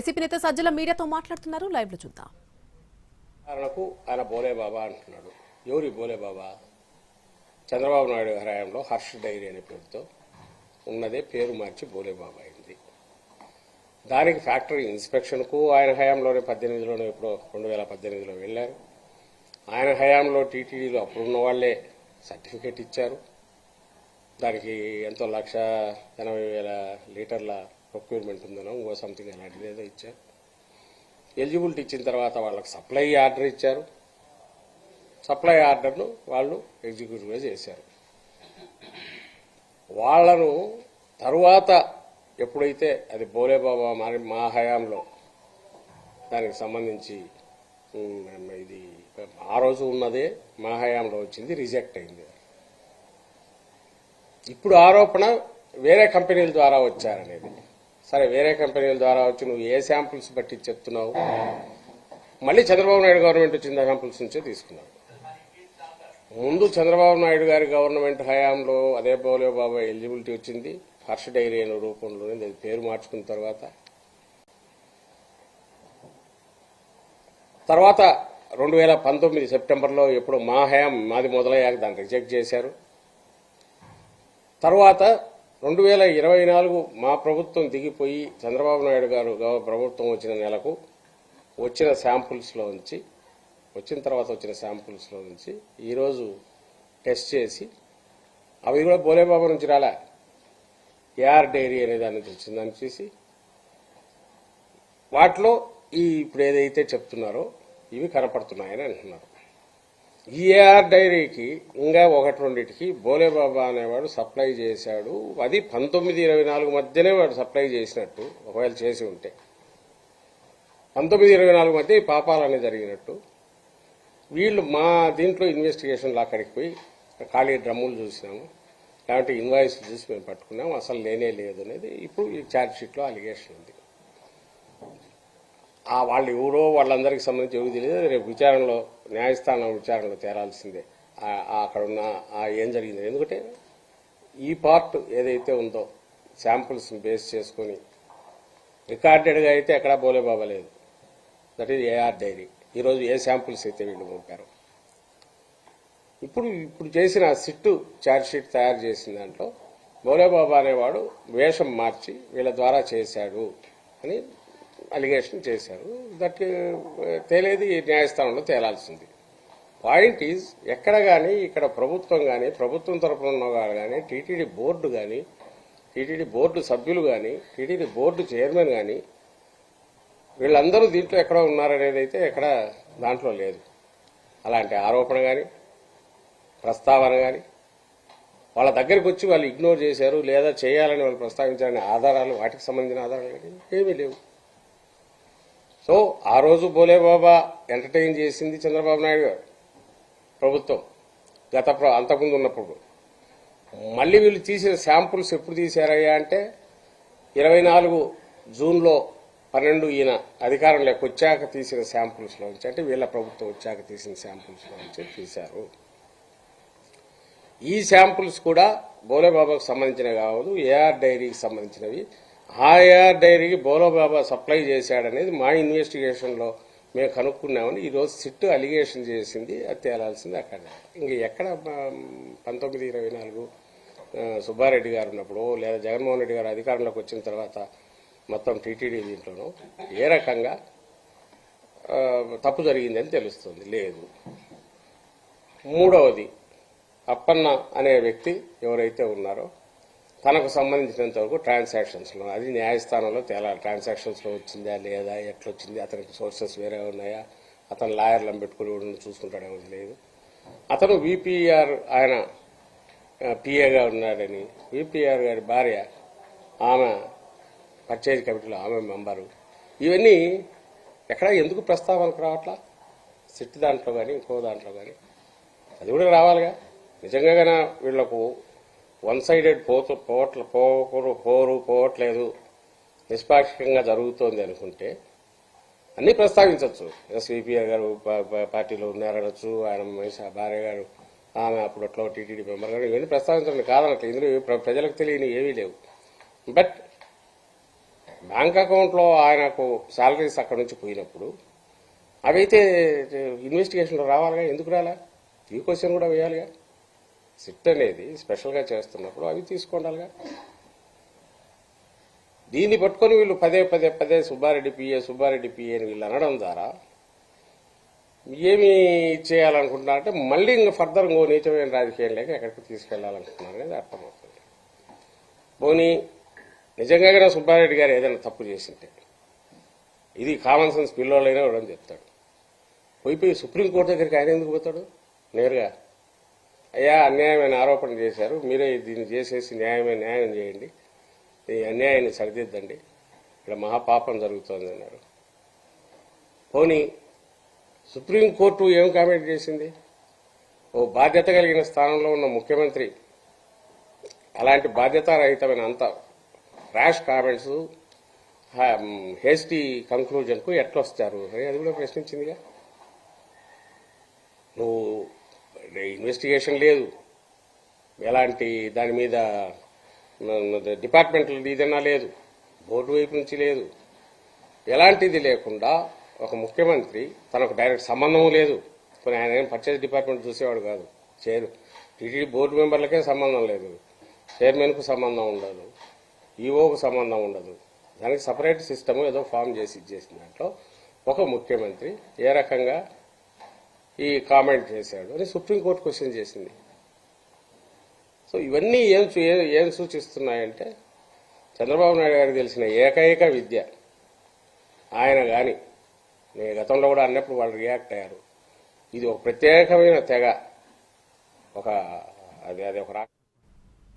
YCP నేత సజ్జల మీడియాతో మాట్లాడుతున్నారు. లైవ్ లో చూద్దాం. ఆయన బోలే బాబా అంటున్నాడు. ఎవరి బోలే బాబా? చంద్రబాబు నాయుడు హయాంలో హర్ష డైరీ అనే పేరుతో ఉన్నదే పేరు మార్చి బోలే బాబా అయింది. దానికి ఫ్యాక్టరీ ఇన్స్పెక్షన్కు ఆయన హయాంలోనే 18లోనే ఎప్పుడో 2018లో వెళ్ళారు. ఆయన హయాంలో టీటీడీలో అప్పుడున్న వాళ్లే సర్టిఫికేట్ ఇచ్చారు. దానికి ఎంతో 1,80,000 లీటర్ల ప్రొక్యూర్మెంట్ ఉందనో ఇంకో సంథింగ్ అలాంటిది ఏదో ఇచ్చారు. ఎలిజిబిలిటీ ఇచ్చిన తర్వాత వాళ్ళకి సప్లై ఆర్డర్ ఇచ్చారు. సప్లై ఆర్డర్ను వాళ్ళు ఎగ్జిక్యూటివ్గా చేశారు. వాళ్లను తరువాత ఎప్పుడైతే అది బోలేబాబా మా హయాంలో దానికి సంబంధించి ఇది ఆ రోజు ఉన్నదే మా హయాంలో వచ్చింది, రిజెక్ట్ అయింది. ఇప్పుడు ఆరోపణ వేరే కంపెనీల ద్వారా వచ్చారనేది. సరే, వేరే కంపెనీల ద్వారా వచ్చి నువ్వు ఏ శాంపుల్స్ బట్టి చెప్తున్నావు? మళ్ళీ చంద్రబాబు నాయుడు గవర్నమెంట్ వచ్చిన శాంపుల్స్ నుంచే తీసుకున్నావు. ముందు చంద్రబాబు నాయుడు గారి గవర్నమెంట్ హయాంలో అదే బోలే బాబా ఎలిజిబిలిటీ వచ్చింది. హర్ష డైరీ అనే రూపంలోనే పేరు మార్చుకున్న తర్వాత 2019 సెప్టెంబర్లో ఎప్పుడు మా హయాం మాది మొదలయ్యాక దాన్ని రిజెక్ట్ చేశారు. తర్వాత 2024 మా ప్రభుత్వం దిగిపోయి చంద్రబాబు నాయుడు గారు ప్రభుత్వం వచ్చిన నెలకు వచ్చిన శాంపుల్స్లో నుంచి ఈరోజు టెస్ట్ చేసి అవి కూడా బోలేబాబా నుంచి రాలే, ఏఆర్ డైరీ అనే దాని నుంచి వచ్చిందని చూసి వాటిలో ఇప్పుడు ఏదైతే చెప్తున్నారో ఇవి కనపడుతున్నాయని అంటున్నారు. ఈ ఏఆర్ డైరీకి ఇంకా 1-2టికి బోలేబాబా అనేవాడు సప్లై చేశాడు. అది 19-24 మధ్యనే వాడు సప్లై చేసినట్టు, ఒకవేళ చేసి ఉంటే 19-24 మధ్య ఈ పాపాలనే జరిగినట్టు. వీళ్ళు మా దీంట్లో ఇన్వెస్టిగేషన్లో అక్కడికి పోయి ఖాళీ డ్రమ్ములు చూసినాము, లేదంటే ఇన్వాయిస్లు చూసి మేము పట్టుకున్నాము, అసలు లేనే లేదు అనేది ఇప్పుడు ఈ ఛార్జ్ షీట్లో అలిగేషన్ ఉంది. వాళ్ళు ఎవరో వాళ్ళందరికీ సంబంధించి ఎవరికి తెలియదు. రేపు విచారణలో న్యాయస్థానం విచారణలో తేరాల్సిందే అక్కడ ఉన్న ఏం జరిగింది. ఎందుకంటే ఈ పార్ట్ ఏదైతే ఉందో శాంపుల్స్ బేస్ చేసుకుని రికార్డెడ్గా అయితే ఎక్కడా బోలేబాబా లేదు. That is AR dairy. ఈరోజు ఏ శాంపుల్స్ అయితే వీళ్ళు పంపారు, ఇప్పుడు చేసిన సిట్టు ఛార్జ్ షీట్ తయారు చేసిన దాంట్లో బోలేబాబా అనేవాడు వేషం మార్చి వీళ్ళ ద్వారా చేశాడు అని అలిగేషన్ చేశారు. దట్ తేలేది న్యాయస్థానంలో తేలాల్సింది. పాయింట్ ఈజ్ ఎక్కడ కానీ ఇక్కడ ప్రభుత్వం కానీ, ప్రభుత్వం తరఫున ఉన్నవాడు కానీ, టీటీడీ బోర్డు కానీ, టీటీడీ బోర్డు సభ్యులు కానీ, టీటీడీ బోర్డు చైర్మన్ కానీ వీళ్ళందరూ దీంట్లో ఎక్కడో ఉన్నారనేది అయితే ఎక్కడ దాంట్లో లేదు. అలాంటి ఆరోపణ కానీ ప్రస్తావన కానీ వాళ్ళ దగ్గరికి వచ్చి వాళ్ళు ఇగ్నోర్ చేశారు లేదా చేయాలని వాళ్ళు ప్రస్తావించారనే ఆధారాలు, వాటికి సంబంధించిన ఆధారాలు కానీ ఏమీ లేవు. సో ఆ రోజు బోలేబాబా ఎంటర్టైన్ చేసింది చంద్రబాబు నాయుడు గారు ప్రభుత్వం అంతకుముందు ఉన్నప్పుడు. మళ్ళీ వీళ్ళు తీసిన శాంపుల్స్ ఎప్పుడు తీశారయ్యా అంటే 24 జూన్లో 12 ఈయన అధికారంలోకి వచ్చాక తీసిన శాంపుల్స్లో నుంచి, అంటే వీళ్ళ ప్రభుత్వం వచ్చాక తీసిన శాంపుల్స్లో నుంచి తీశారు. ఈ శాంపుల్స్ కూడా బోలేబాబాకు సంబంధించినవి కావదు, ఏఆర్ డైరీకి సంబంధించినవి. ఆ ఏఆర్ డైరీకి బోలేబాబా సప్లై చేశాడనేది మా ఇన్వెస్టిగేషన్లో మేము కనుక్కున్నామని ఈరోజు సిట్టు అలిగేషన్ చేసింది. అది తేలాల్సింది అక్కడ. ఇంక ఎక్కడ 19-24 సుబ్బారెడ్డి గారు ఉన్నప్పుడు లేదా జగన్మోహన్ రెడ్డి గారు అధికారంలోకి వచ్చిన తర్వాత మొత్తం టీటీడీ దీంట్లోనూ ఏ రకంగా తప్పు జరిగిందని తెలుస్తుంది లేదు. మూడవది, అప్పన్న అనే వ్యక్తి ఎవరైతే ఉన్నారో తనకు సంబంధించినంత వరకు ట్రాన్సాక్షన్స్లో అది న్యాయస్థానంలో తేలాలి. ట్రాన్సాక్షన్స్లో వచ్చిందా లేదా, ఎట్లొచ్చింది, అతనికి సోర్సెస్ వేరే ఉన్నాయా, అతను లాయర్లను పెట్టుకుని చూసుకుంటాడేమో తెలియదు. అతను విపిఆర్ ఆయన పిఏగా ఉన్నాడని, విపిఆర్ గారి భార్య ఆమె పర్చేజ్ కమిటీలో ఆమె మెంబరు. ఇవన్నీ ఎక్కడ ఎందుకు ప్రస్తావనకు రావట్లా? సిట్ దాంట్లో కానీ ఇంకో దాంట్లో కానీ అది కూడా రావాలిగా. నిజంగా వీళ్లకు వన్ సైడెడ్ పోవట్లేదు, నిష్పాక్షికంగా జరుగుతోంది అనుకుంటే అన్నీ ప్రస్తావించవచ్చు. ఎస్విపిఆర్ గారు పార్టీలో ఉన్నారనొచ్చు, ఆయన భార్య గారు ఆమె అప్పుడట్లో టీటీడీ మెంబర్ గారు, ఇవన్నీ ప్రస్తావించండి కాదనట్లు. ఇందులో ప్రజలకు తెలియని ఏమీ లేవు. బట్ బ్యాంక్ అకౌంట్లో ఆయనకు శాలరీస్ అక్కడి నుంచి పోయినప్పుడు అవైతే ఇన్వెస్టిగేషన్లో రావాలిగా, ఎందుకు రాలా? ఈ క్వశ్చన్ కూడా వేయాలిగా. సిట్ అనేది స్పెషల్గా చేస్తున్నప్పుడు అవి తీసుకోండాలిగా. దీన్ని పట్టుకొని వీళ్ళు పదే సుబ్బారెడ్డి పిఏ అని వీళ్ళు అనడం ద్వారా ఏమి చేయాలనుకుంటున్నారంటే మళ్ళీ ఇంకా ఫర్దర్ ఇంకో నీచమైన రాజకీయం లేక ఎక్కడికి తీసుకెళ్లాలనుకుంటున్నారు అనేది అర్థమవుతుంది. పోనీ నిజంగా సుబ్బారెడ్డి గారు ఏదైనా తప్పు చేసింటే ఇది కామన్ సెన్స్ పిల్లోళ్ళైనా ఇవ్వడం చెప్తాడు. పోయి సుప్రీంకోర్టు దగ్గరికి ఆయన ఎందుకు పోతాడు నేరుగా? అయ్యా, అన్యాయమైన ఆరోపణ చేశారు, మీరే దీన్ని చేసేసి న్యాయం చేయండి, ఈ అన్యాయాన్ని సరిదిద్దండి, ఇక్కడ మహాపాపం జరుగుతోంది అన్నారు. పోనీ సుప్రీంకోర్టు ఏం కామెంట్ చేసింది? ఓ బాధ్యత కలిగిన స్థానంలో ఉన్న ముఖ్యమంత్రి అలాంటి బాధ్యతారహితమైన అంత ర్యాష్ కామెంట్స్, హేస్టీ కంక్లూజన్కు ఎట్లొస్తారు అని అది కూడా ప్రశ్నించిందిగా. నువ్వు ఇన్వెస్టిగేషన్ లేదు, ఎలాంటి దాని మీద డిపార్ట్మెంటల్ ఏదైనా లేదు, బోర్డు వైపు నుంచి లేదు, ఎలాంటిది లేకుండా ఒక ముఖ్యమంత్రి తనకు డైరెక్ట్ సంబంధం లేదు. కొన్ని ఆయన ఏం పర్చేజ్ డిపార్ట్మెంట్ చూసేవాడు కాదు, టీటీడీ బోర్డు మెంబర్లకే సంబంధం లేదు, చైర్మన్కు సంబంధం ఉండదు, ఈఓకు సంబంధం ఉండదు, దానికి సపరేట్ సిస్టమ్ ఏదో ఫామ్ చేసి ఇచ్చేసిన దాంట్లో ఒక ముఖ్యమంత్రి ఏ రకంగా ఈ కామెంట్ చేశాడు అని సుప్రీంకోర్టు క్వశ్చన్ చేసింది. సో ఇవన్నీ ఏం సూచిస్తున్నాయంటే చంద్రబాబు నాయుడు గారికి తెలిసిన ఏకైక విద్య ఆయన కానీ నేను గతంలో కూడా అన్నప్పుడు వాళ్ళు రియాక్ట్ అయ్యారు. ఇది ఒక ప్రత్యేకమైన తెగ, అది ఒక